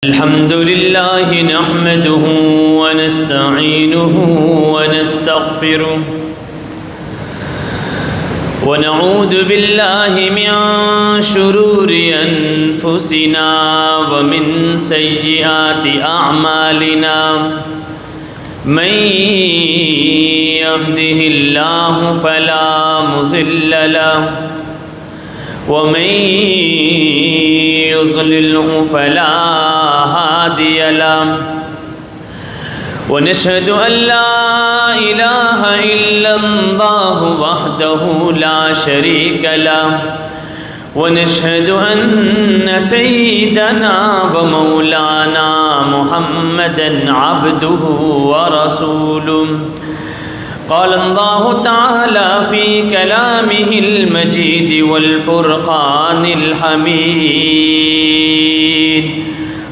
الحمد لله نحمده ونستعينه ونستغفره ونعوذ بالله من شرور أنفسنا ومن سيئات أعمالنا من يهده الله فلا مضل له ومن يضلله فلا هادي له ونشهد أن لا إله إلا الله وحده لا شريك له ونشهد أن سيدنا ومولانا محمدا عبده ورسوله قال الله تعالى في كلامه المجيد والفرقان الحميد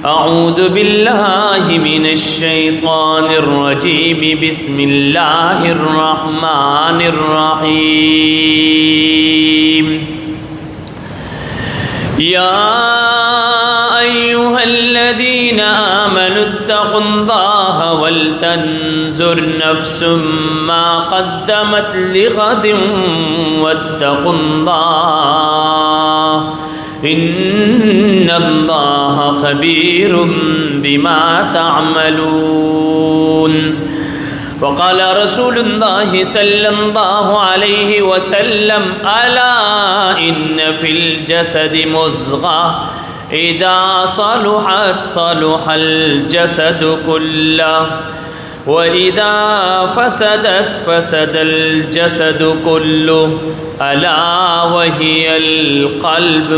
أعوذ بالله من الشيطان الرجيم بسم الله الرحمن الرحيم يا أيها الذين آمنوا اتقوا الله ولتنظر نفس ما قدمت لغد واتقوا الله إن الله خبير بما تعملون وقال رسول الله صلى الله عليه وسلم ألا إن في الجسد مضغة إذا صلحت صلح الجسد كله وإذا فسدت فسد الجسد كله ألا وهي القلب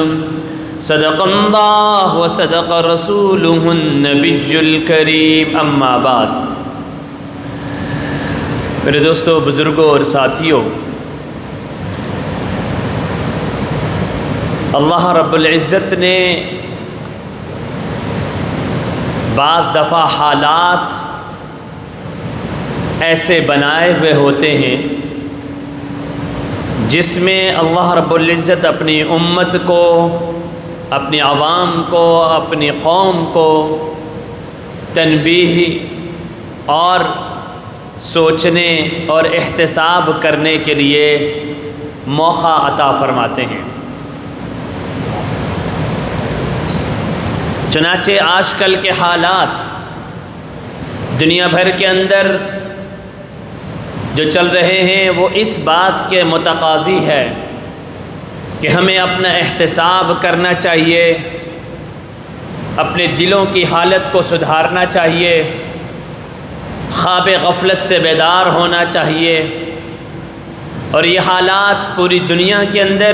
صدق الله وصدق رسوله النبي الكريم أما بعد میرے دوستو، بزرگوں اور ساتھیوں، اللہ رب العزت نے بعض دفعہ حالات ایسے بنائے ہوئے ہوتے ہیں جس میں اللہ رب العزت اپنی امت کو، اپنی عوام کو، اپنی قوم کو تنبیہ اور سوچنے اور احتساب کرنے کے لیے موقع عطا فرماتے ہیں۔ چنانچہ آج کل کے حالات دنیا بھر کے اندر جو چل رہے ہیں وہ اس بات کے متقاضی ہے کہ ہمیں اپنا احتساب کرنا چاہیے، اپنے دلوں کی حالت کو سدھارنا چاہیے، خواب غفلت سے بیدار ہونا چاہیے۔ اور یہ حالات پوری دنیا کے اندر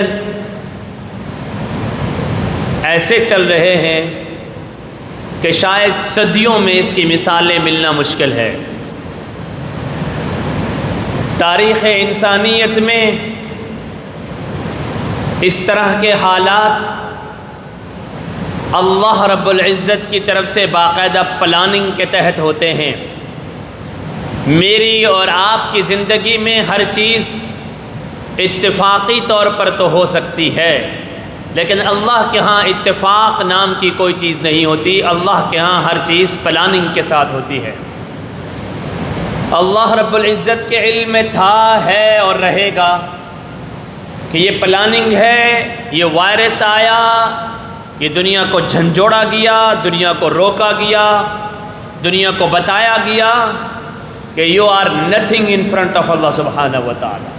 ایسے چل رہے ہیں کہ شاید صدیوں میں اس کی مثالیں ملنا مشکل ہے۔ تاریخ انسانیت میں اس طرح کے حالات اللہ رب العزت کی طرف سے باقاعدہ پلاننگ کے تحت ہوتے ہیں۔ میری اور آپ کی زندگی میں ہر چیز اتفاقی طور پر تو ہو سکتی ہے، لیکن اللہ کے ہاں اتفاق نام کی کوئی چیز نہیں ہوتی۔ اللہ کے ہاں ہر چیز پلاننگ کے ساتھ ہوتی ہے۔ اللہ رب العزت کے علم میں تھا، ہے اور رہے گا کہ یہ پلاننگ ہے، یہ وائرس آیا، یہ دنیا کو جھنجھوڑا گیا، دنیا کو روکا گیا، دنیا کو بتایا گیا کہ you are nothing in front of اللہ سبحانہ و تعالی،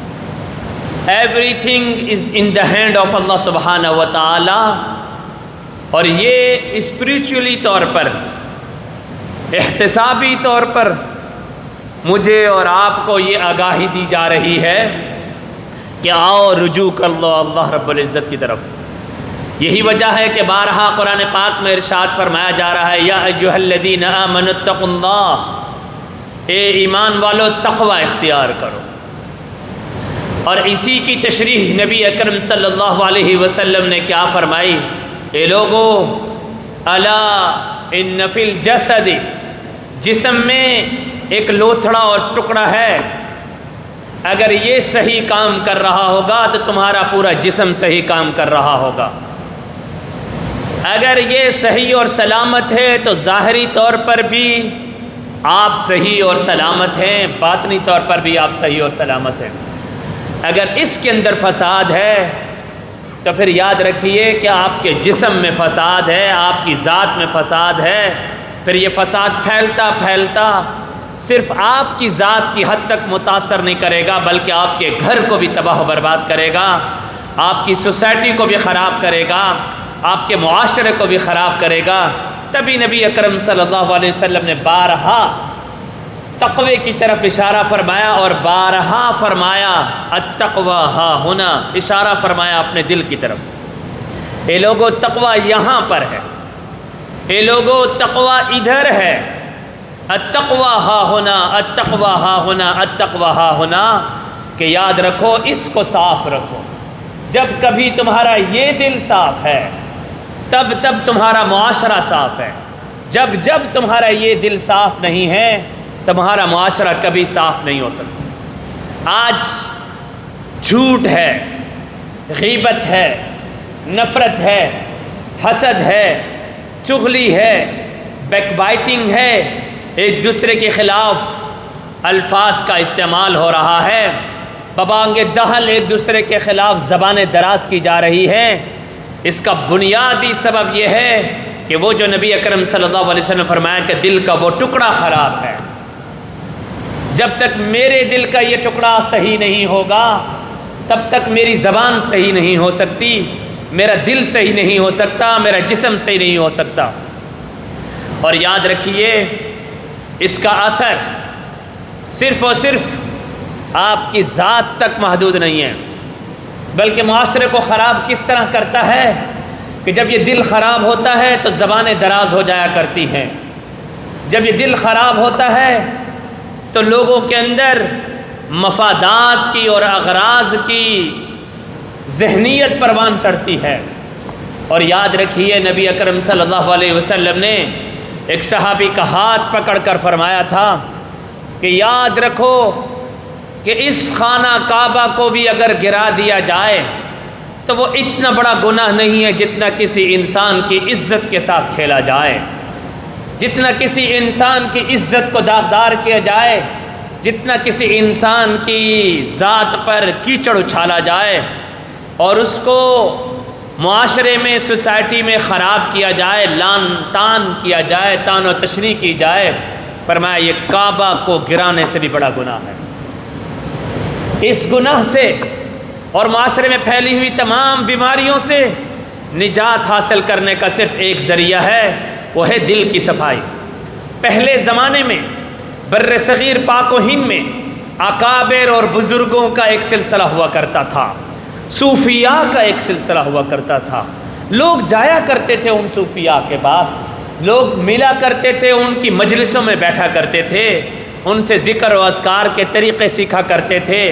everything is in the hand of اللہ سبحانہ و تعالی۔ اور یہ اسپریچولی طور پر، احتسابی طور پر مجھے اور آپ کو یہ آگاہی دی جا رہی ہے کہ آؤ رجوع کر لو اللہ رب العزت کی طرف۔ یہی وجہ ہے کہ بارہا قرآن پاک میں ارشاد فرمایا جا رہا ہے، یا ایھا الذین آمنوا اتقوا اللہ، اے ایمان والو تقوی اختیار کرو۔ اور اسی کی تشریح نبی اکرم صلی اللہ علیہ وسلم نے کیا فرمائی؟ اے لوگو، الا ان فی الجسد، جسم میں ایک لوتھڑا اور ٹکڑا ہے، اگر یہ صحیح کام کر رہا ہوگا تو تمہارا پورا جسم صحیح کام کر رہا ہوگا۔ اگر یہ صحیح اور سلامت ہے تو ظاہری طور پر بھی آپ صحیح اور سلامت ہیں، باطنی طور پر بھی آپ صحیح اور سلامت ہیں۔ اگر اس کے اندر فساد ہے تو پھر یاد رکھیے کہ آپ کے جسم میں فساد ہے، آپ کی ذات میں فساد ہے۔ پھر یہ فساد پھیلتا پھیلتا صرف آپ کی ذات کی حد تک متاثر نہیں کرے گا، بلکہ آپ کے گھر کو بھی تباہ و برباد کرے گا، آپ کی سوسائٹی کو بھی خراب کرے گا، آپ کے معاشرے کو بھی خراب کرے گا۔ تبھی نبی اکرم صلی اللہ علیہ وسلم نے بارہا تقوی کی طرف اشارہ فرمایا اور بارہا فرمایا التقوی ہا ہنا، اشارہ فرمایا اپنے دل کی طرف۔ اے لوگو تقوی یہاں پر ہے، اے لوگو تقوی ادھر ہے، التقوی ہا ہنا، التقوی ہا ہنا، التقوی ہا ہنا، کہ یاد رکھو اس کو صاف رکھو۔ جب کبھی تمہارا یہ دل صاف ہے تب تمہارا معاشرہ صاف ہے، جب تمہارا یہ دل صاف نہیں ہے تمہارا معاشرہ کبھی صاف نہیں ہو سکتا۔ آج جھوٹ ہے، غیبت ہے، نفرت ہے، حسد ہے، چغلی ہے، بیک بائٹنگ ہے، ایک دوسرے کے خلاف الفاظ کا استعمال ہو رہا ہے، ببانگ دہل ایک دوسرے کے خلاف زبانیں دراز کی جا رہی ہیں۔ اس کا بنیادی سبب یہ ہے کہ وہ جو نبی اکرم صلی اللہ علیہ وسلم نے فرمایا کہ دل کا وہ ٹکڑا خراب ہے، جب تک میرے دل کا یہ ٹکڑا صحیح نہیں ہوگا تب تک میری زبان صحیح نہیں ہو سکتی، میرا دل صحیح نہیں ہو سکتا، میرا جسم صحیح نہیں ہو سکتا۔ اور یاد رکھیے اس کا اثر صرف اور صرف آپ کی ذات تک محدود نہیں ہے، بلکہ معاشرے کو خراب کس طرح کرتا ہے کہ جب یہ دل خراب ہوتا ہے تو زبانیں دراز ہو جایا کرتی ہیں، جب یہ دل خراب ہوتا ہے تو لوگوں کے اندر مفادات کی اور اغراض کی ذہنیت پروان چڑھتی ہے۔ اور یاد رکھیے نبی اکرم صلی اللہ علیہ وسلم نے ایک صحابی کا ہاتھ پکڑ کر فرمایا تھا کہ یاد رکھو کہ اس خانہ کعبہ کو بھی اگر گرا دیا جائے تو وہ اتنا بڑا گناہ نہیں ہے جتنا کسی انسان کی عزت کے ساتھ کھیلا جائے، جتنا کسی انسان کی عزت کو داغدار کیا جائے، جتنا کسی انسان کی ذات پر کیچڑ اچھالا جائے اور اس کو معاشرے میں سوسائٹی میں خراب کیا جائے، لان تان کیا جائے، تان و تشنیع کی جائے۔ فرمایا یہ کعبہ کو گرانے سے بھی بڑا گناہ ہے۔ اس گناہ سے اور معاشرے میں پھیلی ہوئی تمام بیماریوں سے نجات حاصل کرنے کا صرف ایک ذریعہ ہے، وہ ہے دل کی صفائی۔ پہلے زمانے میں بر صغیر پاک و ہند میں اکابر اور بزرگوں کا ایک سلسلہ ہوا کرتا تھا، صوفیاء کا ایک سلسلہ ہوا کرتا تھا، لوگ جایا کرتے تھے ان صوفیاء کے پاس، لوگ ملا کرتے تھے، ان کی مجلسوں میں بیٹھا کرتے تھے، ان سے ذکر و اذکار کے طریقے سیکھا کرتے تھے،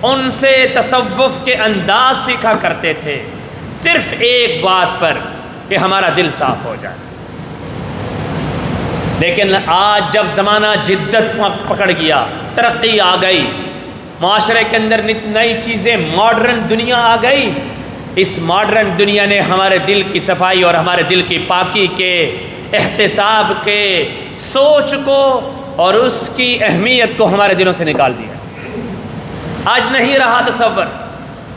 ان سے تصوف کے انداز سیکھا کرتے تھے، صرف ایک بات پر کہ ہمارا دل صاف ہو جائے۔ لیکن آج جب زمانہ جدت پکڑ گیا، ترقی آ گئی، معاشرے کے اندر نئی چیزیں، ماڈرن دنیا آ گئی، اس ماڈرن دنیا نے ہمارے دل کی صفائی اور ہمارے دل کی پاکی کے احتساب کے سوچ کو اور اس کی اہمیت کو ہمارے دلوں سے نکال دیا۔ آج نہیں رہا تصور،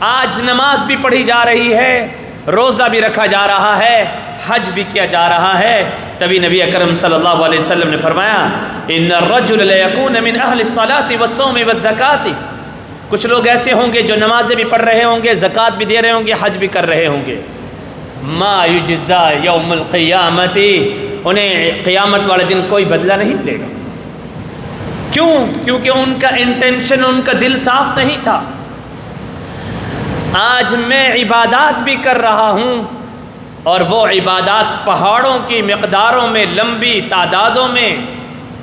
آج نماز بھی پڑھی جا رہی ہے، روزہ بھی رکھا جا رہا ہے، حج بھی کیا جا رہا ہے۔ تبھی نبی اکرم صلی اللہ علیہ وسلم نے فرمایا ان الرجل لیکون من اہل الصلاۃ والصوم والزکاۃ، کچھ لوگ ایسے ہوں گے جو نمازیں بھی پڑھ رہے ہوں گے، زکوٰۃ بھی دے رہے ہوں گے، حج بھی کر رہے ہوں گے، ما یجزا یوم القیامت، انہیں قیامت والے دن کوئی بدلہ نہیں ملے گا۔ کیوں؟ کیونکہ ان کا انٹینشن، ان کا دل صاف نہیں تھا۔ آج میں عبادات بھی کر رہا ہوں اور وہ عبادات پہاڑوں کی مقداروں میں، لمبی تعدادوں میں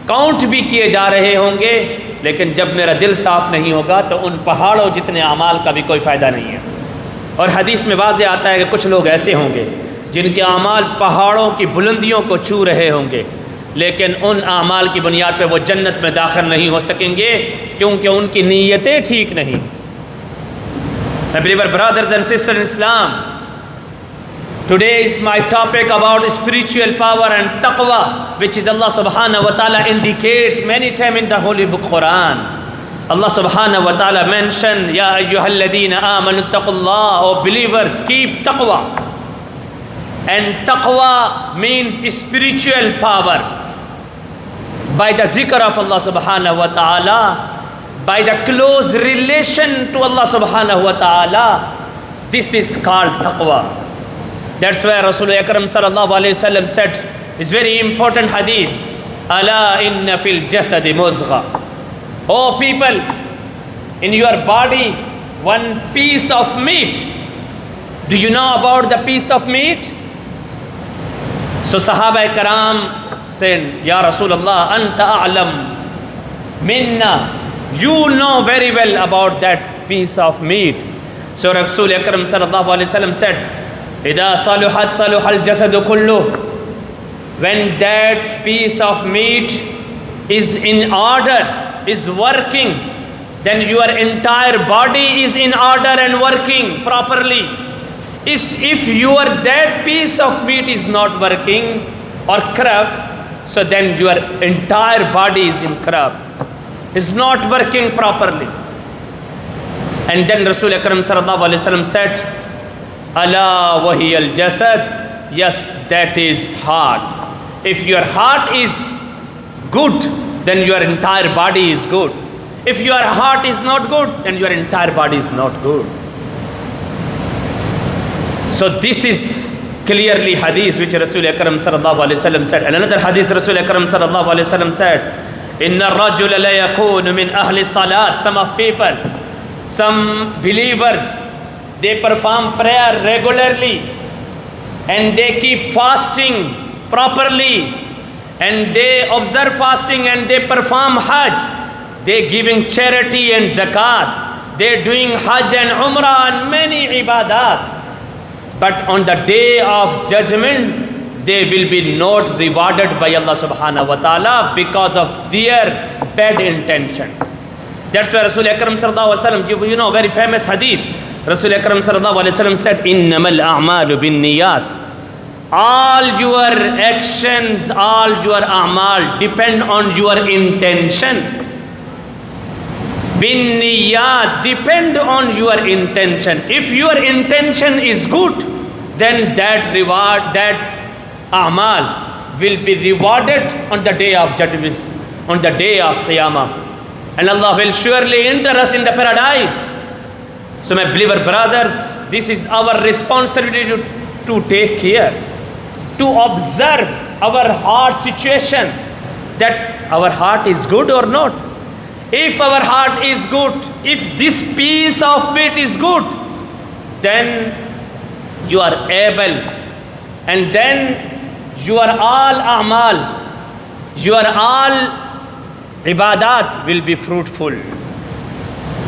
کاؤنٹ بھی کیے جا رہے ہوں گے، لیکن جب میرا دل صاف نہیں ہوگا تو ان پہاڑوں جتنے اعمال کا بھی کوئی فائدہ نہیں ہے۔ اور حدیث میں واضح آتا ہے کہ کچھ لوگ ایسے ہوں گے جن کے اعمال پہاڑوں کی بلندیوں کو چھو رہے ہوں گے، لیکن ان اعمال کی بنیاد پہ وہ جنت میں داخل نہیں ہو سکیں گے کیونکہ ان کی نیتیں ٹھیک نہیں۔ My beloved brothers and sisters in Islam, Today is my topic about spiritual power and taqwa, which is Allah subhanahu wa ta'ala indicate many times in the Holy Book Quran. Allah subhanahu wa ta'ala mentioned, Ya ayyuhalladheena amanu taqullah, O believers, keep taqwa. And taqwa means spiritual power. By the zikr of Allah subhanahu wa ta'ala, by the close relation to Allah subhanahu wa ta'ala, this is called taqwa. That's why Rasulullah Akram sallallahu alayhi wa sallam said, it's very important hadith, Ala inna fil jasadi muzgha. Oh people, in your body, one piece of meat. Do you know about the piece of meat? So Sahaba Karam said, Ya Rasulullah, anta a'lam minna. You know very well about that piece of meat. So Rasul Akram sallallahu alayhi wa sallam said, إِذَا صَلُحَتْ صَلُحَ الْجَسَدُ كُلُّهُ. When that piece of meat is in order, is working, then your entire body is in order and working properly. If your that piece of meat is not working or corrupt, so then your entire body is in corrupt, is not working properly. And then Rasul Akram sallallahu alayhi wa sallam said, Allah wahiyal jasad, yes, that is heart. If your heart is good, then your entire body is good. If your heart is not good, then your entire body is not good. So this is clearly hadith which Rasul Akram sallallahu alayhi wa sallam said. And another hadith Rasul Akram sallallahu alayhi wa sallam said, Inna rajula la yakunu min ahli salat. Some of people, some believers, they perform prayer regularly and they keep fasting properly and they observe fasting and they perform hajj. They giving charity and zakat. They doing hajj and umrah and many ibadat. But on the day of judgment, they will be not rewarded by Allah subhanahu wa ta'ala because of their bad intention. That's why Rasul Akram sallallahu alayhi wa sallam, you know, very famous hadith. Rasul Akram sallallahu alayhi wa sallam said, Innamal a'malu bin niyat. All your actions, all your a'mal depend on your intention. Bin niyat, depend on your intention. If your intention is good, then that reward, that a'mal will be rewarded on the day of judgment, on the day of Qiyamah. And Allah will surely enter us in the paradise. So my believer brothers, this is our responsibility to take care, to observe our heart situation, that our heart is good or not. If our heart is good, if this piece of meat is good, then you are able, and then your all a'mal, your all ibadat will be fruitful.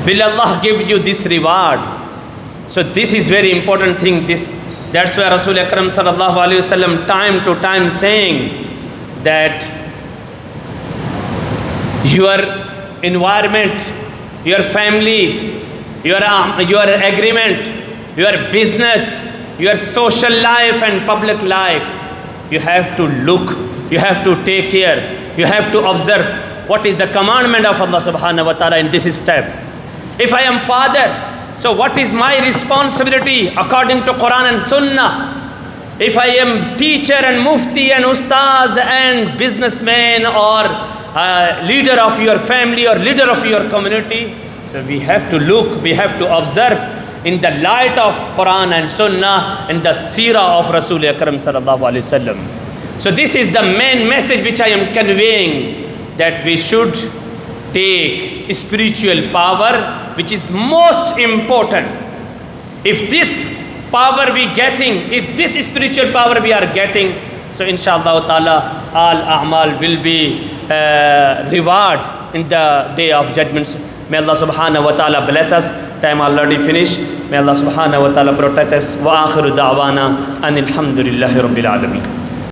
Will Allah give you this reward? So this is very important thing. That's why Rasul Akram sallallahu alayhi wa sallam time to time saying that your environment, your family, your agreement, your business, your social life and public life, you have to look, you have to take care, you have to observe what is the commandment of Allah subhanahu wa ta'ala in this step. If I am father, so what is my responsibility according to Quran and Sunnah? If I am teacher and mufti and ustaz and businessman or leader of your family or leader of your community, so we have to look, we have to observe in the light of Quran and Sunnah and the seerah of Rasul Akram sallallahu alayhi wa sallam. So this is the main message which I am conveying, that we should take spiritual power, which is most important. If this power we getting, if this spiritual power we are getting, so inshallah ta'ala all a'mal will be reward in the day of judgments. May Allah subhanahu wa ta'ala bless us. Time already finished. May Allah subhanahu wa ta'ala protect us. Wa akhiru da'wana anil hamdulillahi rabbil alamin.